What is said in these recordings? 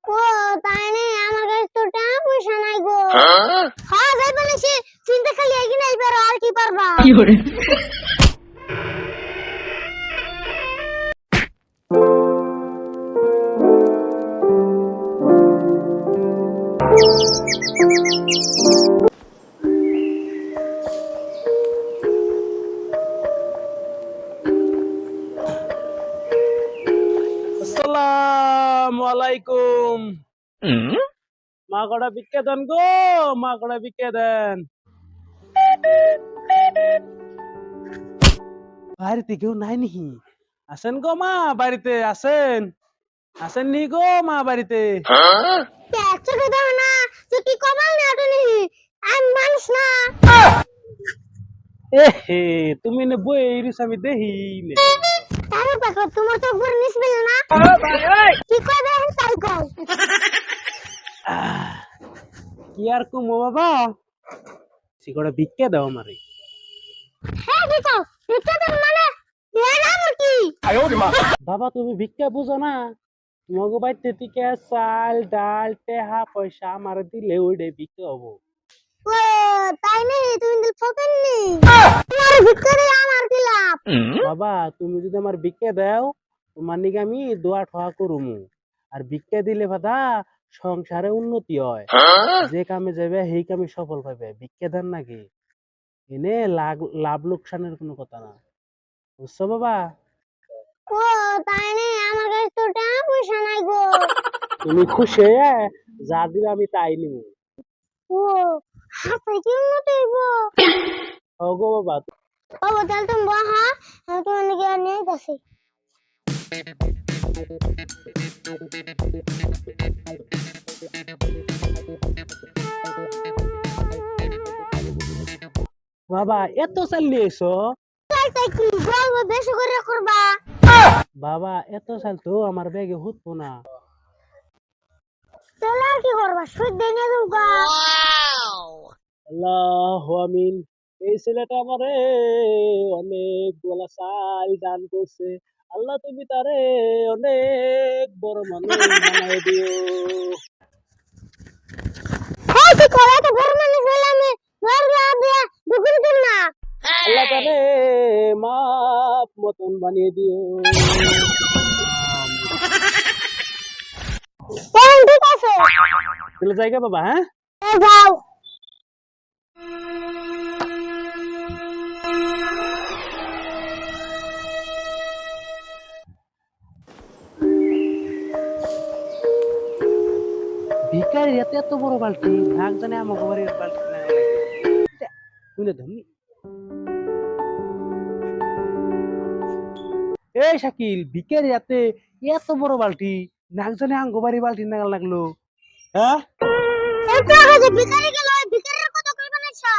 ও তাই নেই, আমার কাছে তো টাকা পয়সা নাই গো। হ্যাঁ যাইবা না সে, চিন্তা খালি এগিয়ে নাই পারো আর কি পারবা। আসসালামু আলাইকুম। মা কটা ভিক্ষা দেন গো, মা কটা ভিক্ষা দেন। বাড়িতে কেউ নাই নিহি? আছেন গো মা, বাড়িতে আছেন? আছেন নি গো মা বাড়িতে? চোখে দাও না, যে কি কপাল না তুমি, আমি মানুষ না। এ হে, তুমি নে বই ইরিস আমি দেহি নে। তার দেখো তোমার তো উপর নিসবিল না, কি কই দেখেন তাই কও। আহ, কি আর কুমো বাবা, সে কটা ভিক্ষা দাও আমারে। হ্যাঁ দিছো, দিতে তো মানে এরা কি বাবা তুমি ভিক্ষা বুঝো না? তোমাকে বাড়িতে থেকে চাল ডাল টেহা পয়সা আমার দিলে ওইটাই ভিক্ষা হবো। ও তাই নেই, তুমি দিল ফকেন নি, তোমার ভিতরে আমার কি লাভ। বাবা তুমি যদি আমার ভিক্ষা দাও, তোমার নিকে আমি দোয়া ঠোয়া করুমু। আর ভিক্ষা দিলে বাদা সংসারে উন্নতি হয়। যে কামে যাবে সেই কামে সফল পাবে, ভিক্ষা দেন নাকি এনে লাভ লোকসানের কোনো কথা না, বুঝছো বাবা? ও তাই নেই, আমার কাছে তো টাকা পয়সা নাই গো। তুমি খুশি হয়ে যা দিবে আমি তাই নিব। ও হাতে কি উন্নতি হইব। ও গো বাবা। বাবা তাহলে তুমি বহা, আমি তোমার নিকে নিয়ে যাচ্ছি। বাবা এত চাল নিয়ে এসো? তাই কি বলবো, বেশি করে করবা। বাবা এত চাল তো আমার ব্যাগে হুতবো না। তাহলে আর কি করবা, সুদ দিয়ে নিয়ে যাবো। আল্লাহু আমিন। এই ছেলেটা আমারে অনেক গোলা চাল দান করছে, আল্লাহ তুমি তারে অনেক বড় মানুষ বানাই দিও। হ্যাঁ কি করে তো বড় মানুষ হইলে আমি ঘর দিয়া দুগুন দিন না। আল্লাহ তারে মাপ মতন বানিয়ে দিও। ঠিক আছে, চলে জায়গা বাবা, হ্যাঁ? যাও। ভিকারি এত এত বড় বালতি নাক জানে আমাকে বাড়ির বালতি না শুনে ধমি। এই শাকিল, ভিকারি এতে এত বড় বালতি নাক জানে আঙ্গো বাড়ির বালতি নাগাল লাগলো, হ্যাঁ? এটা হচ্ছে ভিখারি গেল, ভিখারির কত কইবা না সা।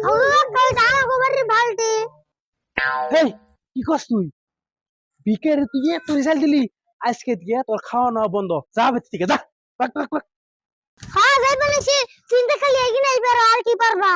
আল্লাহ কই দাও গোবরের বালতি। এই কি করছ তুই? ভিকারি তুই এত রেজাল্ট দিলি, আজকে দিয়ে তোর খাওয়া নাওয়া বন্ধ, যা বেঁচে থেকে যা। হ্যাঁ যাইবা না সে, চিন্তা খালি এগিয়ে নাই পারো আর কি পারবা।